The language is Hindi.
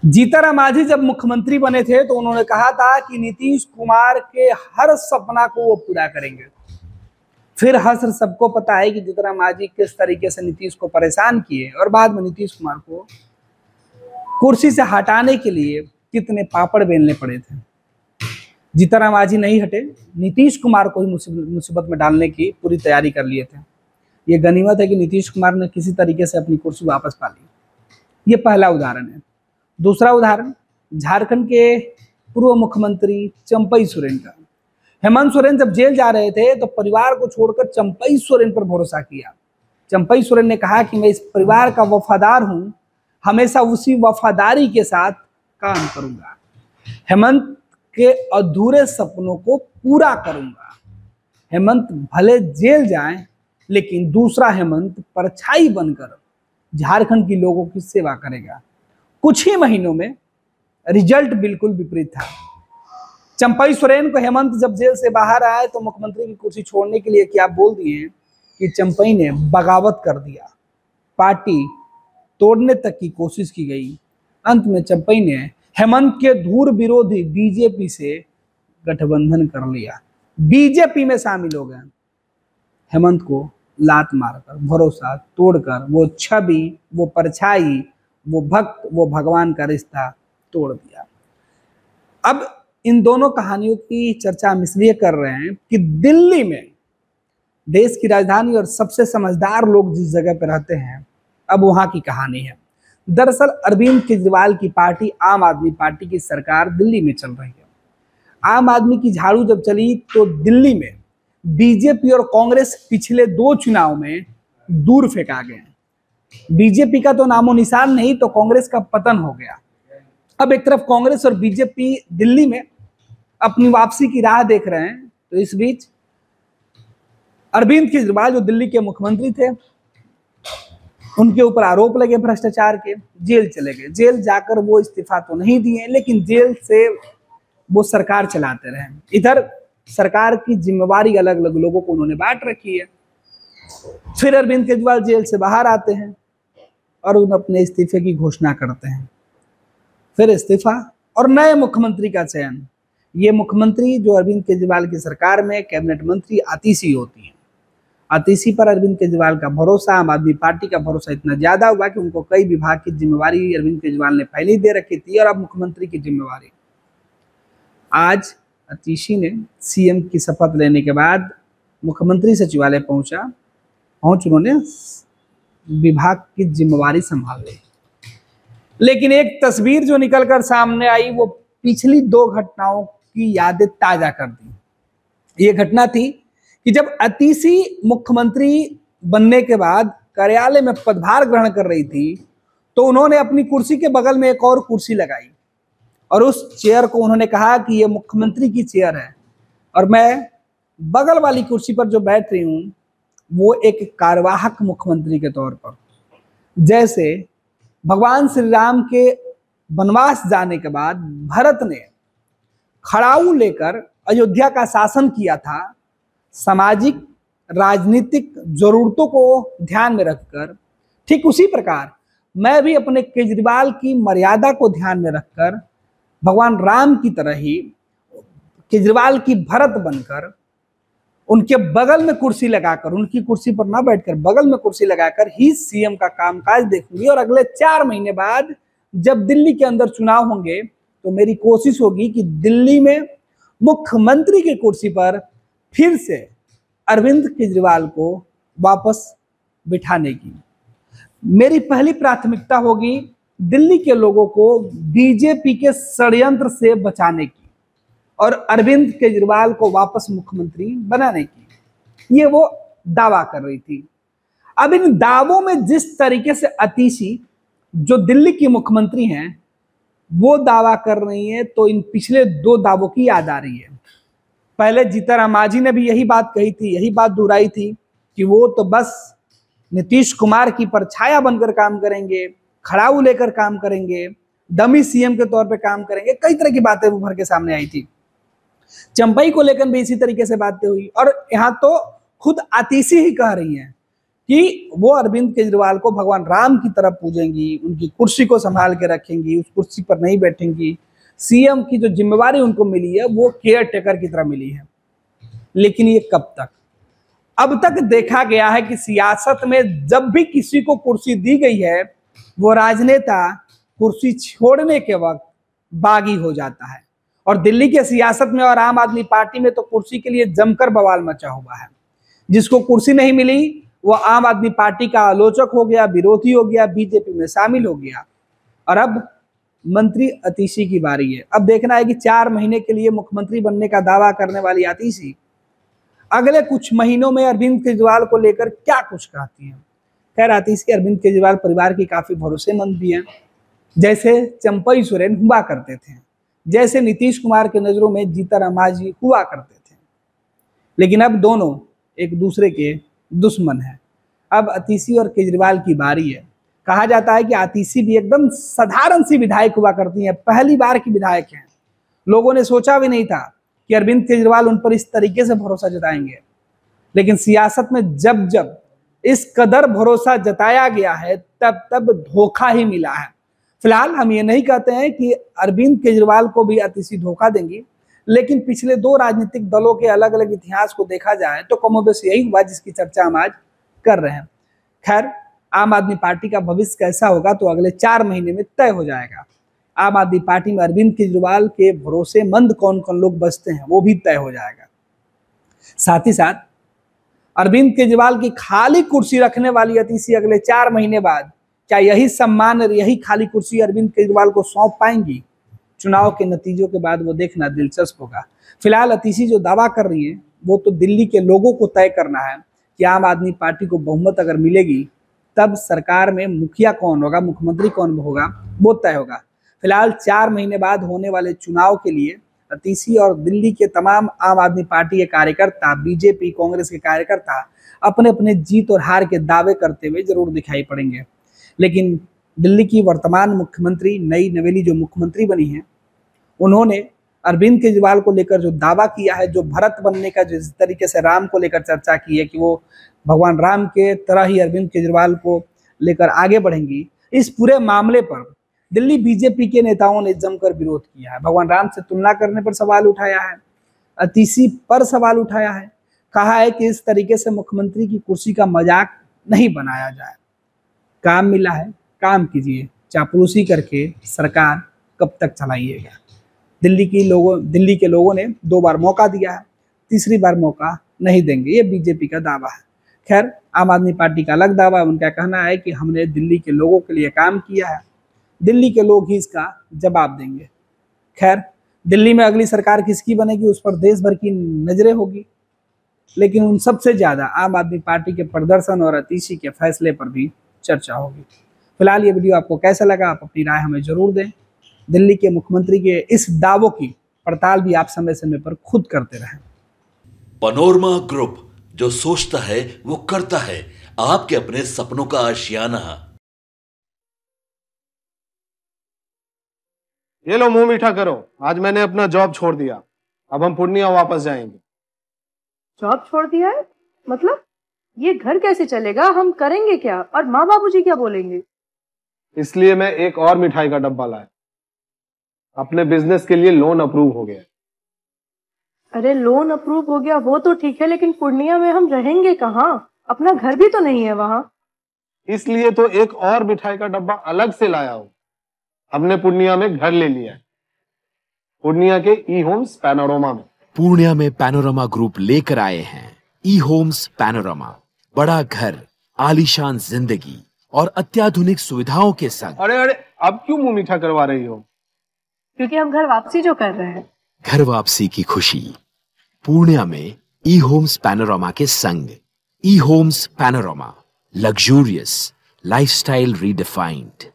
जीतन मांझी जब मुख्यमंत्री बने थे तो उन्होंने कहा था कि नीतीश कुमार के हर सपना को वो पूरा करेंगे। फिर हर सबको पता है कि जीतन मांझी किस तरीके से नीतीश को परेशान किए और बाद में नीतीश कुमार को कुर्सी से हटाने के लिए कितने पापड़ बेलने पड़े थे। जीतन मांझी नहीं हटे, नीतीश कुमार को ही मुसीबत में डालने की पूरी तैयारी कर लिए थे। ये गनीमत है कि नीतीश कुमार ने किसी तरीके से अपनी कुर्सी वापस पा ली। ये पहला उदाहरण है। दूसरा उदाहरण झारखंड के पूर्व मुख्यमंत्री चंपई सोरेन का। हेमंत सोरेन जब जेल जा रहे थे तो परिवार को छोड़कर चंपई सोरेन पर भरोसा किया। चंपई सोरेन ने कहा कि मैं इस परिवार का वफादार हूं, हमेशा उसी वफादारी के साथ काम करूंगा, हेमंत के अधूरे सपनों को पूरा करूंगा। हेमंत भले जेल जाएं, लेकिन दूसरा हेमंत परछाई बनकर झारखंड के लोगों की सेवा करेगा। कुछ ही महीनों में रिजल्ट बिल्कुल विपरीत था। चंपई सोरेन को हेमंत जब जेल से बाहर आए तो मुख्यमंत्री की कुर्सी छोड़ने के लिए क्या बोल दिए कि चंपई ने बगावत कर दिया, पार्टी तोड़ने तक की कोशिश की गई। अंत में चंपई ने हेमंत के धूर विरोधी बीजेपी से गठबंधन कर लिया, बीजेपी में शामिल हो गए। हेमंत को लात मारकर, भरोसा तोड़कर, वो छवि, वो परछाई, वो भक्त, वो भगवान का रिश्ता तोड़ दिया। अब इन दोनों कहानियों की चर्चा हम इसलिए कर रहे हैं कि दिल्ली में, देश की राजधानी और सबसे समझदार लोग जिस जगह पर रहते हैं, अब वहां की कहानी है। दरअसल अरविंद केजरीवाल की पार्टी आम आदमी पार्टी की सरकार दिल्ली में चल रही है। आम आदमी की झाड़ू जब चली तो दिल्ली में बीजेपी और कांग्रेस पिछले 2 चुनाव में दूर फेंका गए। बीजेपी का तो नामो निशान नहीं तो कांग्रेस का पतन हो गया। अब एक तरफ कांग्रेस और बीजेपी दिल्ली में अपनी वापसी की राह देख रहे हैं, तो इस बीच अरविंद केजरीवाल जो दिल्ली के मुख्यमंत्री थे, उनके ऊपर आरोप लगे भ्रष्टाचार के, जेल चले गए। जेल जाकर वो इस्तीफा तो नहीं दिए, लेकिन जेल से वो सरकार चलाते रहे। इधर सरकार की जिम्मेवारी अलग अलग लोगों को उन्होंने बांट रखी है। फिर अरविंद केजरीवाल जेल से बाहर आते हैं और उन अपने इस्तीफे की घोषणा करते हैं। फिर इस्तीफा और नए मुख्यमंत्री का चयन। ये मुख्यमंत्री जो अरविंद केजरीवाल की सरकार में कैबिनेट मंत्री आतिशी होती है। आतिशी पर अरविंद केजरीवाल का भरोसा, आम आदमी पार्टी का भरोसा इतना ज्यादा हुआ कि उनको कई विभाग की जिम्मेवारी अरविंद केजरीवाल ने पहले ही दे रखी थी और अब मुख्यमंत्री की जिम्मेवारी। आज आतिशी ने सीएम की शपथ लेने के बाद मुख्यमंत्री सचिवालय पहुंच उन्होंने विभाग की जिम्मेवारी संभाल ली। लेकिन एक तस्वीर जो निकलकर सामने आई वो पिछली 2 घटनाओं की यादें ताजा कर दी। ये घटना थी कि जब आतिशी मुख्यमंत्री बनने के बाद कार्यालय में पदभार ग्रहण कर रही थी तो उन्होंने अपनी कुर्सी के बगल में एक और कुर्सी लगाई और उस चेयर को उन्होंने कहा कि ये मुख्यमंत्री की चेयर है और मैं बगल वाली कुर्सी पर जो बैठ रही हूं वो एक कार्यवाहक मुख्यमंत्री के तौर पर। जैसे भगवान श्री राम के वनवास जाने के बाद भरत ने खड़ाऊ लेकर अयोध्या का शासन किया था, सामाजिक राजनीतिक जरूरतों को ध्यान में रखकर, ठीक उसी प्रकार मैं भी अपने केजरीवाल की मर्यादा को ध्यान में रखकर भगवान राम की तरह ही केजरीवाल की भरत बनकर उनके बगल में कुर्सी लगाकर, उनकी कुर्सी पर ना बैठकर बगल में कुर्सी लगाकर ही सीएम का कामकाज देखूंगी। और अगले 4 महीने बाद जब दिल्ली के अंदर चुनाव होंगे तो मेरी कोशिश होगी कि दिल्ली में मुख्यमंत्री की कुर्सी पर फिर से अरविंद केजरीवाल को वापस बिठाने की। मेरी पहली प्राथमिकता होगी दिल्ली के लोगों को बीजेपी के षड्यंत्र से बचाने की और अरविंद केजरीवाल को वापस मुख्यमंत्री बनाने की। ये वो दावा कर रही थी। अब इन दावों में जिस तरीके से आतिशी जो दिल्ली की मुख्यमंत्री हैं वो दावा कर रही हैं तो इन पिछले 2 दावों की याद आ रही है। पहले जीतन मांझी ने भी यही बात कही थी, यही बात दोहराई थी कि वो तो बस नीतीश कुमार की परछाया बनकर काम करेंगे, खड़ाऊ लेकर काम करेंगे, डमी सीएम के तौर पे काम करेंगे। कई तरह की बातें वो भर के सामने आई थी। चंपई को लेकर भी इसी तरीके से बातें हुई और यहाँ तो खुद आतिशी ही कह रही हैं कि वो अरविंद केजरीवाल को भगवान राम की तरह पूजेंगी, उनकी कुर्सी को संभाल के रखेंगी, उस कुर्सी पर नहीं बैठेंगी। सीएम की जो जिम्मेवारी उनको मिली है वो केयर टेकर की तरह मिली है। लेकिन ये कब तक? अब तक देखा गया है कि सियासत में जब भी किसी को कुर्सी दी गई है, वो राजनेता कुर्सी छोड़ने के वक्त बागी हो जाता है। और दिल्ली के सियासत में और आम आदमी पार्टी में तो कुर्सी के लिए जमकर बवाल मचा हुआ है। जिसको कुर्सी नहीं मिली वो आम आदमी पार्टी का आलोचक हो गया, विरोधी हो गया, बीजेपी में शामिल हो गया। और अब मंत्री अतीशी की बारी है। अब देखना है कि 4 महीने के लिए मुख्यमंत्री बनने का दावा करने वाली अतीशी अगले कुछ महीनों में अरविंद केजरीवाल को लेकर क्या कुछ कहती हैं। खैर, अतीशी अरविंद केजरीवाल परिवार की काफी भरोसेमंद भी हैं, जैसे चंपई सोरेन हुआ करते थे, जैसे नीतीश कुमार के नजरों में जीतन मांझी हुआ करते थे। लेकिन अब दोनों एक दूसरे के दुश्मन हैं। अब अतीशी और केजरीवाल की बारी है। कहा जाता है कि अतीशी भी एकदम साधारण सी विधायक हुआ करती हैं, पहली बार की विधायक हैं। लोगों ने सोचा भी नहीं था कि अरविंद केजरीवाल उन पर इस तरीके से भरोसा जताएंगे। लेकिन सियासत में जब जब इस कदर भरोसा जताया गया है तब तब धोखा ही मिला है। फिलहाल हम ये नहीं कहते हैं कि अरविंद केजरीवाल को भी अतीशी धोखा देंगी, लेकिन पिछले 2 राजनीतिक दलों के अलग अलग इतिहास को देखा जाए तो कमोबेश यही हुआ जिसकी चर्चा हम आज कर रहे हैं। खैर, आम आदमी पार्टी का भविष्य कैसा होगा तो अगले 4 महीने में तय हो जाएगा। आम आदमी पार्टी में अरविंद केजरीवाल के भरोसेमंद कौन कौन लोग बचते हैं वो भी तय हो जाएगा। साथ ही साथ अरविंद केजरीवाल की खाली कुर्सी रखने वाली अतीशी अगले 4 महीने बाद क्या यही सम्मान और यही खाली कुर्सी अरविंद केजरीवाल को सौंप पाएंगी? चुनाव के नतीजों के बाद वो देखना दिलचस्प होगा। फिलहाल अतीशी जो दावा कर रही है वो तो दिल्ली के लोगों को तय करना है कि आम आदमी पार्टी को बहुमत अगर मिलेगी तब सरकार में मुखिया कौन होगा, मुख्यमंत्री कौन होगा, वो तय होगा। फिलहाल 4 महीने बाद होने वाले चुनाव के लिए अतीशी और दिल्ली के तमाम आम आदमी पार्टी के कार्यकर्ता, बीजेपी कांग्रेस के कार्यकर्ता अपने अपने जीत और हार के दावे करते हुए जरूर दिखाई पड़ेंगे। लेकिन दिल्ली की वर्तमान मुख्यमंत्री, नई नवेली जो मुख्यमंत्री बनी है, उन्होंने अरविंद केजरीवाल को लेकर जो दावा किया है, जो भरत बनने का जिस तरीके से राम को लेकर चर्चा की है कि वो भगवान राम के तरह ही अरविंद केजरीवाल को लेकर आगे बढ़ेंगी, इस पूरे मामले पर दिल्ली बीजेपी के नेताओं ने जमकर विरोध किया है। भगवान राम से तुलना करने पर सवाल उठाया है, अतीशी पर सवाल उठाया है, कहा है कि इस तरीके से मुख्यमंत्री की कुर्सी का मजाक नहीं बनाया जाए। काम मिला है, काम कीजिए, चापलूसी करके सरकार कब तक चलाइएगा। दिल्ली के लोगों ने 2 बार मौका दिया है, तीसरी बार मौका नहीं देंगे, ये बीजेपी का दावा है। खैर, आम आदमी पार्टी का अलग दावा है। उनका कहना है कि हमने दिल्ली के लोगों के लिए काम किया है, दिल्ली के लोग ही इसका जवाब देंगे। खैर, दिल्ली में अगली सरकार किसकी बनेगी उस पर देश भर की नजरें होगी, लेकिन उन सबसे ज्यादा आम आदमी पार्टी के प्रदर्शन और अतीशी के फैसले पर भी चर्चा होगी। फिलहाल ये वीडियो आपको कैसा लगा, आप अपनी राय हमें जरूर दें। दिल्ली के मुख्यमंत्री के इस दावों की पड़ताल भी आप समय समय पर खुद करते रहें। पैनोरमा ग्रुप, जो सोचता है वो करता है, आपके अपने सपनों का आशियाना। ये लो, मुंह मीठा करो। आज मैंने अपना जॉब छोड़ दिया, अब हम पूर्णिया वापस जाएंगे। जॉब छोड़ दिया है? मतलब ये घर कैसे चलेगा? हम करेंगे क्या? और माँ बाबूजी क्या बोलेंगे? इसलिए मैं एक और मिठाई का डब्बा लाया। अपने बिजनेस के लिए लोन अप्रूव हो गया। अरे लोन अप्रूव हो गया वो तो ठीक है, लेकिन पूर्णिया में हम रहेंगे कहाँ? अपना घर भी तो नहीं है वहां। इसलिए तो एक और मिठाई का डब्बा अलग से लाया हूं। हमने पूर्णिया में घर ले लिया है, पूर्णिया के ई होम्स पैनोरमा में। पूर्णिया में पैनोरमा ग्रुप लेकर आए हैं ई होम्स पैनोरमा। बड़ा घर, आलीशान जिंदगी और अत्याधुनिक सुविधाओं के संग। अरे अब क्यों मुंह मीठा करवा रही हो? क्योंकि हम घर वापसी जो कर रहे हैं। घर वापसी की खुशी पूर्णिया में ई होम्स पैनोरमा के संग। ई Homes Panorama, luxurious lifestyle redefined.